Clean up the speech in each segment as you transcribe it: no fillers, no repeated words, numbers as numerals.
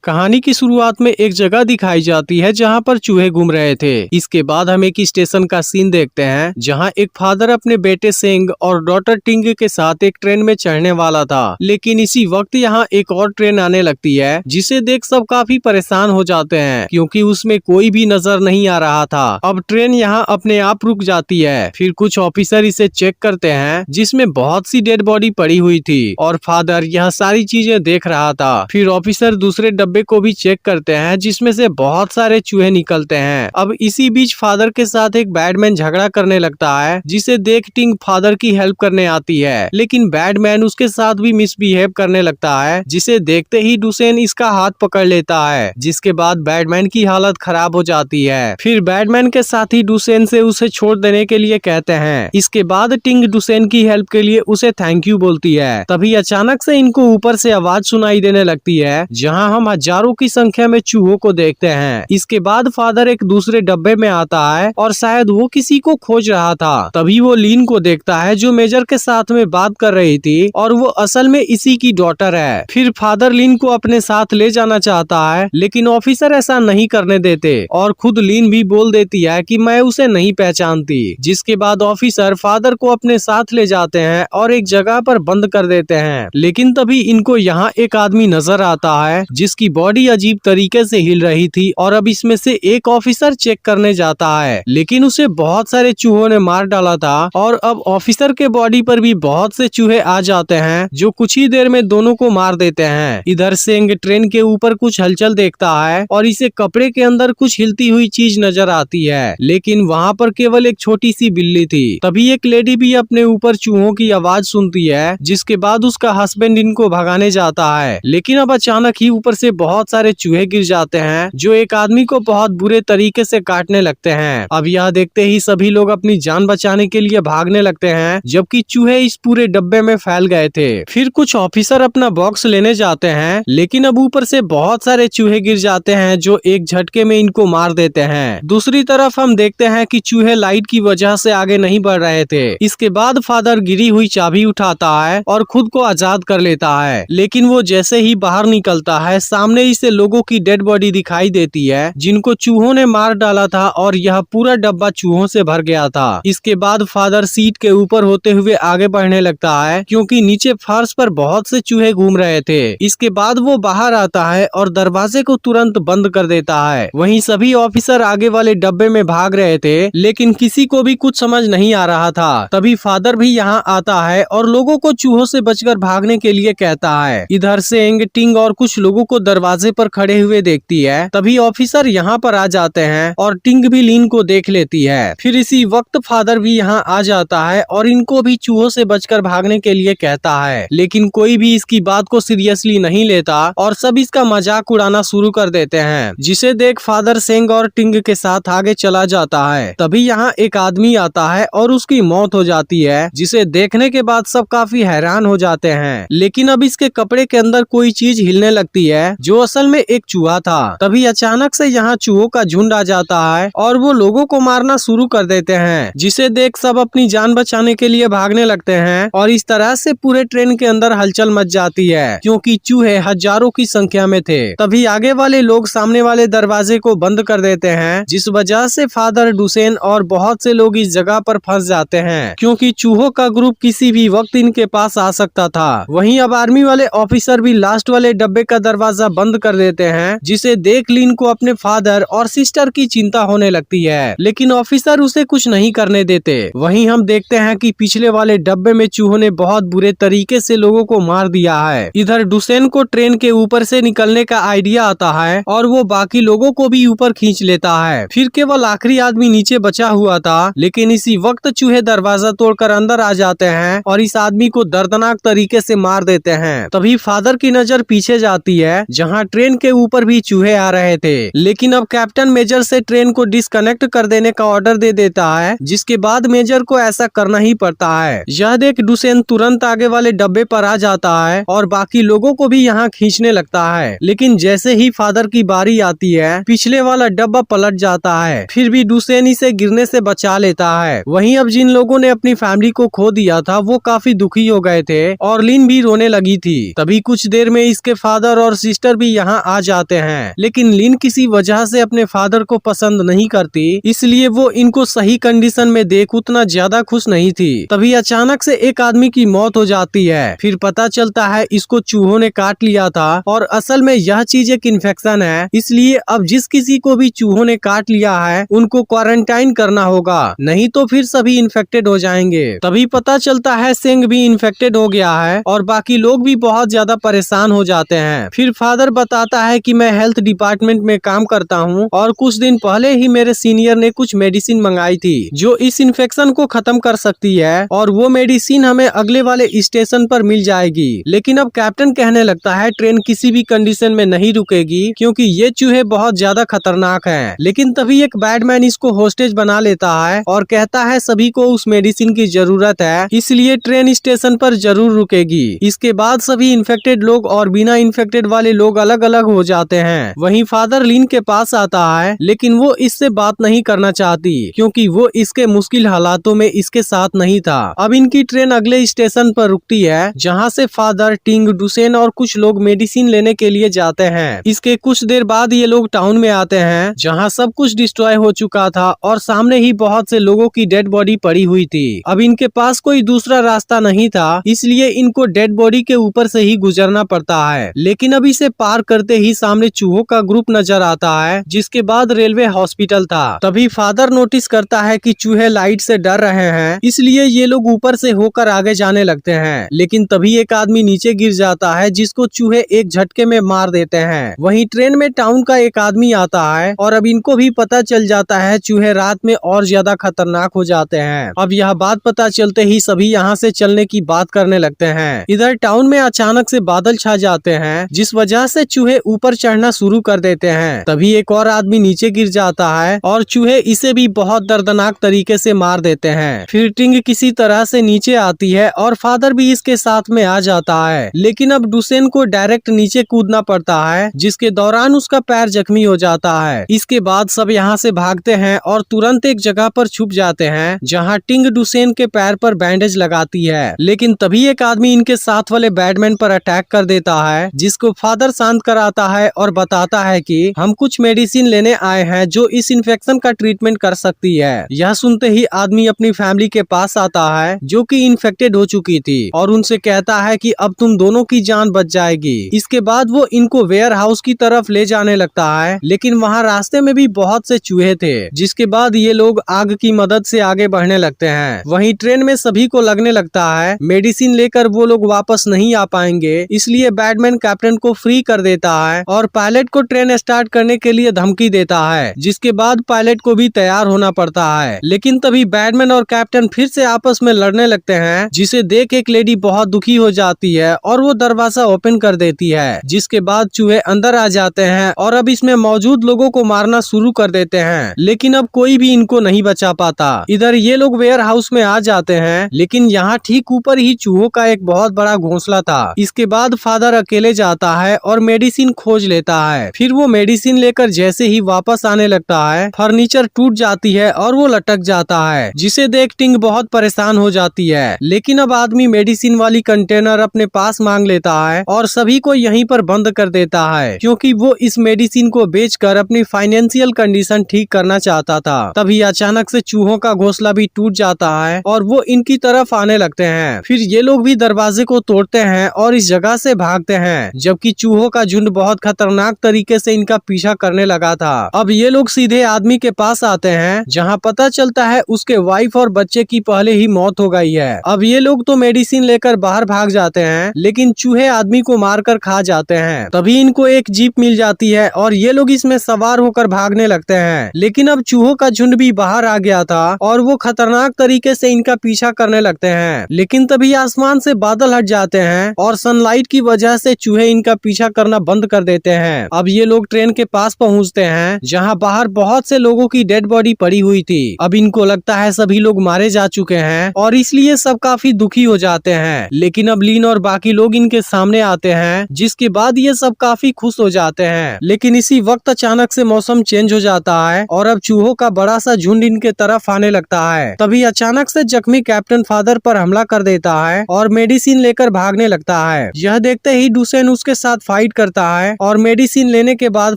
कहानी की शुरुआत में एक जगह दिखाई जाती है जहां पर चूहे घूम रहे थे। इसके बाद हम एक स्टेशन का सीन देखते हैं जहां एक फादर अपने बेटे सेंग और डॉटर टिंग के साथ एक ट्रेन में चढ़ने वाला था, लेकिन इसी वक्त यहां एक और ट्रेन आने लगती है जिसे देख सब काफी परेशान हो जाते हैं क्योंकि उसमें कोई भी नजर नहीं आ रहा था। अब ट्रेन यहां अपने आप रुक जाती है। फिर कुछ ऑफिसर इसे चेक करते हैं जिसमें बहुत सी डेड बॉडी पड़ी हुई थी और फादर यह सारी चीजें देख रहा था। फिर ऑफिसर दूसरे डब्बे को भी चेक करते हैं जिसमें से बहुत सारे चूहे निकलते हैं। अब इसी बीच फादर के साथ एक बैटमैन झगड़ा करने लगता है जिसे देख टिंग फादर की हेल्प करने आती है, लेकिन बैटमैन उसके साथ भी मिसबिहेव करने लगता है जिसे देखते ही डुसेन इसका हाथ पकड़ लेता है, जिसके बाद बैटमैन की हालत खराब हो जाती है। फिर बैटमैन के साथी डुसेन से उसे छोड़ देने के लिए कहते हैं। इसके बाद टिंग डुसेन की हेल्प के लिए उसे थैंक यू बोलती है। तभी अचानक से इनको ऊपर से आवाज सुनाई देने लगती है जहां हम हजारों की संख्या में चूहों को देखते हैं। इसके बाद फादर एक दूसरे डब्बे में आता है और शायद वो किसी को खोज रहा था। तभी वो लीन को देखता है जो मेजर के साथ में बात कर रही थी और वो असल में इसी की डॉटर है। फिर फादर लीन को अपने साथ ले जाना चाहता है, लेकिन ऑफिसर ऐसा नहीं करने देते और खुद लीन भी बोल देती है कि मैं उसे नहीं पहचानती। जिसके बाद ऑफिसर फादर को अपने साथ ले जाते हैं और एक जगह पर बंद कर देते हैं। लेकिन तभी इनको यहाँ एक आदमी नजर आता है जिसकी बॉडी अजीब तरीके से हिल रही थी और अब इसमें से एक ऑफिसर चेक करने जाता है, लेकिन उसे बहुत सारे चूहों ने मार डाला था और अब ऑफिसर के बॉडी पर भी बहुत से चूहे आ जाते हैं जो कुछ ही देर में दोनों को मार देते हैं। इधर सेंग ट्रेन के ऊपर कुछ हलचल देखता है और इसे कपड़े के अंदर कुछ हिलती हुई चीज नजर आती है, लेकिन वहाँ पर केवल एक छोटी सी बिल्ली थी। तभी एक लेडी भी अपने ऊपर चूहों की आवाज सुनती है, जिसके बाद उसका हस्बैंड इनको भगाने जाता है, लेकिन अब अचानक ही ऊपर से बहुत सारे चूहे गिर जाते हैं जो एक आदमी को बहुत बुरे तरीके से काटने लगते हैं। अब यह देखते ही सभी लोग अपनी जान बचाने के लिए भागने लगते हैं, जबकि चूहे इस पूरे डब्बे में फैल गए थे। फिर कुछ ऑफिसर अपना बॉक्स लेने जाते हैं, लेकिन अब ऊपर से बहुत सारे चूहे गिर जाते हैं जो एक झटके में इनको मार देते हैं। दूसरी तरफ हम देखते हैं कि चूहे लाइट की वजह से आगे नहीं बढ़ रहे थे। इसके बाद फादर गिरी हुई चाबी उठाता है और खुद को आजाद कर लेता है, लेकिन वो जैसे ही बाहर निकलता है सामने इसे लोगों की डेड बॉडी दिखाई देती है जिनको चूहों ने मार डाला था और यह पूरा डब्बा चूहों से भर गया था। इसके बाद फादर सीट के ऊपर होते हुए आगे बढ़ने लगता है क्योंकि नीचे फर्श पर बहुत से चूहे घूम रहे थे। इसके बाद वो बाहर आता है और दरवाजे को तुरंत बंद कर देता है। वहीं सभी ऑफिसर आगे वाले डब्बे में भाग रहे थे, लेकिन किसी को भी कुछ समझ नहीं आ रहा था। तभी फादर भी यहाँ आता है और लोगों को चूहों से बचकर भागने के लिए कहता है। इधर से टिंग और कुछ लोगों को दरवाजे पर खड़े हुए देखती है। तभी ऑफिसर यहाँ पर आ जाते हैं और टिंग भी लीन को देख लेती है। फिर इसी वक्त फादर भी यहाँ आ जाता है और इनको भी चूहों से बचकर भागने के लिए कहता है, लेकिन कोई भी इसकी बात को सीरियसली नहीं लेता और सब इसका मजाक उड़ाना शुरू कर देते हैं, जिसे देख फादर सेंग और टिंग के साथ आगे चला जाता है। तभी यहाँ एक आदमी आता है और उसकी मौत हो जाती है, जिसे देखने के बाद सब काफी हैरान हो जाते हैं। लेकिन अब इसके कपड़े के अंदर कोई चीज हिलने लगती है जो असल में एक चूहा था। तभी अचानक से यहाँ चूहों का झुंड आ जाता है और वो लोगों को मारना शुरू कर देते हैं, जिसे देख सब अपनी जान बचाने के लिए भागने लगते हैं और इस तरह से पूरे ट्रेन के अंदर हलचल मच जाती है क्योंकि चूहे हजारों की संख्या में थे। तभी आगे वाले लोग सामने वाले दरवाजे को बंद कर देते हैं, जिस वजह से फादर डुसेन और बहुत से लोग इस जगह पर फंस जाते हैं क्योंकि चूहों का ग्रुप किसी भी वक्त इनके पास आ सकता था। वहीं अब आर्मी वाले ऑफिसर भी लास्ट वाले डब्बे का दरवाजा बंद कर देते हैं, जिसे देख लीन को अपने फादर और सिस्टर की चिंता होने लगती है, लेकिन ऑफिसर उसे कुछ नहीं करने देते। वहीं हम देखते हैं कि पिछले वाले डब्बे में चूहों ने बहुत बुरे तरीके से लोगों को मार दिया है। इधर डुसेन को ट्रेन के ऊपर से निकलने का आइडिया आता है और वो बाकी लोगों को भी ऊपर खींच लेता है। फिर केवल आखिरी आदमी नीचे बचा हुआ था, लेकिन इसी वक्त चूहे दरवाजा तोड़कर अंदर आ जाते हैं और इस आदमी को दर्दनाक तरीके से मार देते हैं। तभी फादर की नजर पीछे जाती है जहाँ ट्रेन के ऊपर भी चूहे आ रहे थे, लेकिन अब कैप्टन मेजर से ट्रेन को डिस्कनेक्ट कर देने का ऑर्डर दे देता है, जिसके बाद मेजर को ऐसा करना ही पड़ता है। यह देख डुसेन तुरंत आगे वाले डब्बे पर आ जाता है और बाकी लोगों को भी यहाँ खींचने लगता है, लेकिन जैसे ही फादर की बारी आती है पिछले वाला डब्बा पलट जाता है। फिर भी डुसेन इसे गिरने से बचा लेता है। वहीं अब जिन लोगों ने अपनी फैमिली को खो दिया था वो काफी दुखी हो गए थे और लीन भी रोने लगी थी। तभी कुछ देर में इसके फादर और सिस्टर सिस्टर भी यहाँ आ जाते हैं, लेकिन लिन किसी वजह से अपने फादर को पसंद नहीं करती, इसलिए वो इनको सही कंडीशन में देख उतना ज्यादा खुश नहीं थी। तभी अचानक से एक आदमी की मौत हो जाती है। फिर पता चलता है इसको चूहों ने काट लिया था और असल में यह चीज एक इन्फेक्शन है, इसलिए अब जिस किसी को भी चूहों ने काट लिया है उनको क्वारंटाइन करना होगा, नहीं तो फिर सभी इन्फेक्टेड हो जाएंगे। तभी पता चलता है सेंग भी इन्फेक्टेड हो गया है और बाकी लोग भी बहुत ज्यादा परेशान हो जाते हैं। फिर फादर बताता है कि मैं हेल्थ डिपार्टमेंट में काम करता हूँ और कुछ दिन पहले ही मेरे सीनियर ने कुछ मेडिसिन मंगाई थी जो इस इन्फेक्शन को खत्म कर सकती है और वो मेडिसिन हमें अगले वाले स्टेशन पर मिल जाएगी। लेकिन अब कैप्टन कहने लगता है ट्रेन किसी भी कंडीशन में नहीं रुकेगी क्योंकि ये चूहे बहुत ज्यादा खतरनाक हैं। लेकिन तभी एक बैडमैन इसको होस्टेज बना लेता है और कहता है सभी को उस मेडिसिन की जरूरत है, इसलिए ट्रेन स्टेशन पर जरूर रुकेगी। इसके बाद सभी इन्फेक्टेड लोग और बिना इन्फेक्टेड वाले लोग अलग अलग हो जाते हैं। वहीं फादर लिन के पास आता है, लेकिन वो इससे बात नहीं करना चाहती क्योंकि वो इसके मुश्किल हालातों में इसके साथ नहीं था। अब इनकी ट्रेन अगले स्टेशन पर रुकती है जहाँ से फादर, टिंग, डुसेन और कुछ लोग मेडिसिन लेने के लिए जाते हैं। इसके कुछ देर बाद ये लोग टाउन में आते हैं जहाँ सब कुछ डिस्ट्रॉय हो चुका था और सामने ही बहुत से लोगों की डेड बॉडी पड़ी हुई थी। अब इनके पास कोई दूसरा रास्ता नहीं था, इसलिए इनको डेड बॉडी के ऊपर से ही गुजरना पड़ता है। लेकिन अब इसे पार करते ही सामने चूहों का ग्रुप नजर आता है, जिसके बाद रेलवे हॉस्पिटल था। तभी फादर नोटिस करता है कि चूहे लाइट से डर रहे हैं, इसलिए ये लोग ऊपर से होकर आगे जाने लगते हैं। लेकिन तभी एक आदमी नीचे गिर जाता है जिसको चूहे एक झटके में मार देते हैं। वहीं ट्रेन में टाउन का एक आदमी आता है और अब इनको भी पता चल जाता है चूहे रात में और ज्यादा खतरनाक हो जाते हैं। अब यह बात पता चलते ही सभी यहाँ से चलने की बात करने लगते हैं। इधर टाउन में अचानक से बादल छा जाते हैं, जिस वजह से चूहे ऊपर चढ़ना शुरू कर देते हैं। तभी एक और आदमी नीचे गिर जाता है और चूहे इसे भी बहुत दर्दनाक तरीके से मार देते हैं। फिर टिंग किसी तरह से नीचे आती है और फादर भी इसके साथ में आ जाता है, लेकिन अब डुसेन को डायरेक्ट नीचे कूदना पड़ता है, जिसके दौरान उसका पैर जख्मी हो जाता है। इसके बाद सब यहाँ से भागते हैं और तुरंत एक जगह पर छुप जाते हैं जहाँ टिंग डुसेन के पैर पर बैंडेज लगाती है। लेकिन तभी एक आदमी इनके साथ वाले बैटमैन पर अटैक कर देता है, जिसको फादर शांत कराता है और बताता है कि हम कुछ मेडिसिन लेने आए हैं जो इस इन्फेक्शन का ट्रीटमेंट कर सकती है। यह सुनते ही आदमी अपनी फैमिली के पास आता है जो कि इन्फेक्टेड हो चुकी थी और उनसे कहता है कि अब तुम दोनों की जान बच जाएगी। इसके बाद वो इनको वेयर हाउस की तरफ ले जाने लगता है, लेकिन वहाँ रास्ते में भी बहुत से चूहे थे, जिसके बाद ये लोग आग की मदद से आगे बढ़ने लगते हैं। वहीं ट्रेन में सभी को लगने लगता है मेडिसिन लेकर वो लोग वापस नहीं आ पाएंगे, इसलिए बैटमैन कैप्टन को फ्री कर देता है और पायलट को ट्रेन स्टार्ट करने के लिए धमकी देता है, जिसके बाद पायलट को भी तैयार होना पड़ता है। लेकिन तभी बैटमैन और कैप्टन फिर से आपस में लड़ने लगते हैं, जिसे देख एक लेडी बहुत दुखी हो जाती है और वो दरवाजा ओपन कर देती है, जिसके बाद चूहे अंदर आ जाते हैं और अब इसमें मौजूद लोगों को मारना शुरू कर देते हैं। लेकिन अब कोई भी इनको नहीं बचा पाता। इधर ये लोग वेयर हाउस में आ जाते हैं, लेकिन यहाँ ठीक ऊपर ही चूहों का एक बहुत बड़ा घोंसला था। इसके बाद फादर अकेले जाता है और मेडिसिन खोज लेता है। फिर वो मेडिसिन लेकर जैसे ही वापस आने लगता है, फर्नीचर टूट जाती है और वो लटक जाता है, जिसे देख टिंग बहुत परेशान हो जाती है। लेकिन अब आदमी मेडिसिन वाली कंटेनर अपने पास मांग लेता है और सभी को यहीं पर बंद कर देता है, क्योंकि वो इस मेडिसिन को बेचकर अपनी फाइनेंशियल कंडीशन ठीक करना चाहता था। तभी अचानक से चूहों का घोंसला भी टूट जाता है और वो इनकी तरफ आने लगते हैं। फिर ये लोग भी दरवाजे को तोड़ते हैं और इस जगह से भागते हैं, जबकि चूहों का झुंड बहुत खतरनाक तरीके से इनका पीछा करने लगा था। अब ये लोग सीधे आदमी के पास आते हैं, जहाँ पता चलता है उसके वाइफ और बच्चे की पहले ही मौत हो गई है। अब ये लोग तो मेडिसिन लेकर बाहर भाग जाते हैं, लेकिन चूहे आदमी को मारकर खा जाते हैं। तभी इनको एक जीप मिल जाती है और ये लोग इसमें सवार होकर भागने लगते हैं। लेकिन अब चूहों का झुंड भी बाहर आ गया था और वो खतरनाक तरीके से इनका पीछा करने लगते हैं। लेकिन तभी आसमान से बादल हट जाते हैं और सनलाइट की वजह से चूहे इनका पीछा करना बंद कर देते हैं। अब ये लोग ट्रेन के पास पहुंचते हैं, जहां बाहर बहुत से लोगों की डेड बॉडी पड़ी हुई थी। अब इनको लगता है सभी लोग मारे जा चुके हैं और इसलिए सब काफी दुखी हो जाते हैं। लेकिन अब लीन और बाकी लोग इनके सामने आते हैं, जिसके बाद ये सब काफी खुश हो जाते हैं। लेकिन इसी वक्त अचानक से मौसम चेंज हो जाता है और अब चूहों का बड़ा सा झुंड इनके तरफ आने लगता है। तभी अचानक से जख्मी कैप्टन फादर पर हमला कर देता है और मेडिसिन लेकर भागने लगता है। यह देखते ही डुसेन उसके साथ फाइट फाइट करता है और मेडिसिन लेने के बाद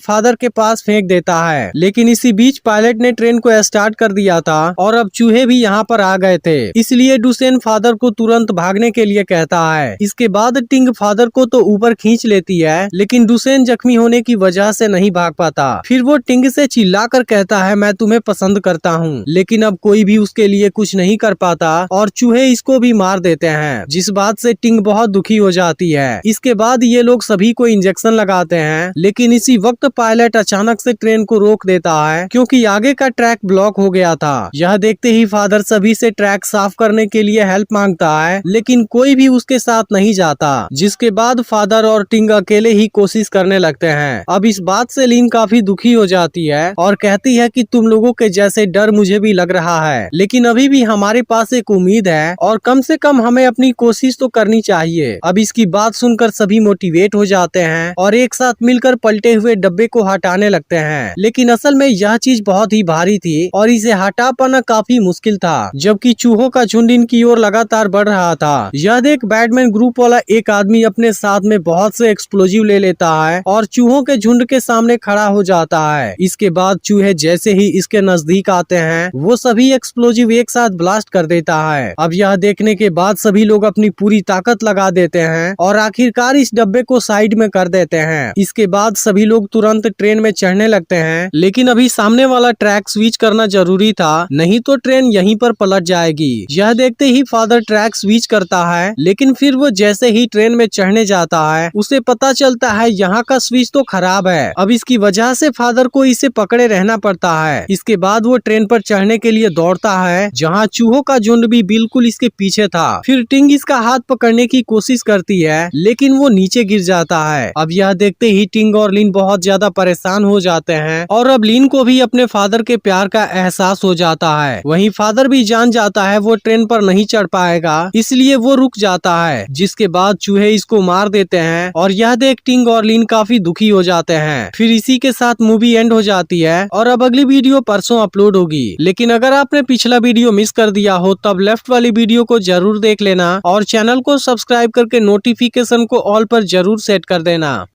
फादर के पास फेंक देता है। लेकिन इसी बीच पायलट ने ट्रेन को स्टार्ट कर दिया था और अब चूहे भी यहाँ पर आ गए थे, इसलिए डुसेन फादर को तुरंत भागने के लिए कहता है। इसके बाद टिंग फादर को तो ऊपर खींच लेती है, लेकिन डुसेन जख्मी होने की वजह से नहीं भाग पाता। फिर वो टिंग से चिल्लाकर कहता है, मैं तुम्हें पसंद करता हूँ। लेकिन अब कोई भी उसके लिए कुछ नहीं कर पाता और चूहे इसको भी मार देते हैं, जिस बात से टिंग बहुत दुखी हो जाती है। इसके बाद ये लोग सभी को इंजेक्शन लगाते हैं, लेकिन इसी वक्त पायलट अचानक से ट्रेन को रोक देता है क्योंकि आगे का ट्रैक ब्लॉक हो गया था। यह देखते ही फादर सभी से ट्रैक साफ करने के लिए हेल्प मांगता है, लेकिन कोई भी उसके साथ नहीं जाता, जिसके बाद फादर और टिंग अकेले ही कोशिश करने लगते हैं। अब इस बात से लीन काफी दुखी हो जाती है और कहती है कि तुम लोगों के जैसे डर मुझे भी लग रहा है, लेकिन अभी भी हमारे पास एक उम्मीद है और कम से कम हमें अपनी कोशिश तो करनी चाहिए। अब इसकी बात सुनकर सभी मोटिवेट हो जाते हैं और एक साथ मिलकर पलटे हुए डब्बे को हटाने लगते हैं। लेकिन असल में यह चीज बहुत ही भारी थी और इसे हटा पाना काफी मुश्किल था, जबकि चूहों का झुंड इनकी ओर लगातार बढ़ रहा था। यह देख बैटमैन ग्रुप वाला एक आदमी अपने साथ में बहुत से एक्सप्लोजिव ले लेता है और चूहों के झुंड के सामने खड़ा हो जाता है। इसके बाद चूहे जैसे ही इसके नजदीक आते हैं, वो सभी एक्सप्लोजिव एक साथ ब्लास्ट कर देता है। अब यह देखने के बाद सभी लोग अपनी पूरी ताकत लगा देते हैं और आखिरकार इस डब्बे को साइड में कर देते हैं। इसके बाद सभी लोग तुरंत ट्रेन में चढ़ने लगते हैं, लेकिन अभी सामने वाला ट्रैक स्विच करना जरूरी था, नहीं तो ट्रेन यहीं पर पलट जाएगी। यह देखते ही फादर ट्रैक स्विच करता है, लेकिन फिर वो जैसे ही ट्रेन में चढ़ने जाता है, उसे पता चलता है यहाँ का स्विच तो खराब है। अब इसकी वजह से फादर को इसे पकड़े रहना पड़ता है। इसके बाद वो ट्रेन पर चढ़ने के लिए दौड़ता है, जहाँ चूहों का झुंड भी बिल्कुल इसके पीछे था। फिर टिंग इसका हाथ पकड़ने की कोशिश करती है, लेकिन वो नीचे गिर जाता है। अब यह देखते ही टिंग और लिन बहुत ज्यादा परेशान हो जाते हैं और अब लिन को भी अपने फादर के प्यार का एहसास हो जाता है। वहीं फादर भी जान जाता है वो ट्रेन पर नहीं चढ़ पाएगा, इसलिए वो रुक जाता है, जिसके बाद चूहे इसको मार देते हैं और यह देख टिंग और लिन काफी दुखी हो जाते हैं। फिर इसी के साथ मूवी एंड हो जाती है और अब अगली वीडियो परसों अपलोड होगी। लेकिन अगर आपने पिछला वीडियो मिस कर दिया हो तब लेफ्ट वाली वीडियो को जरूर देख लेना और चैनल को सब्सक्राइब करके नोटिफिकेशन को ऑल पर जरूर सेट कर देना।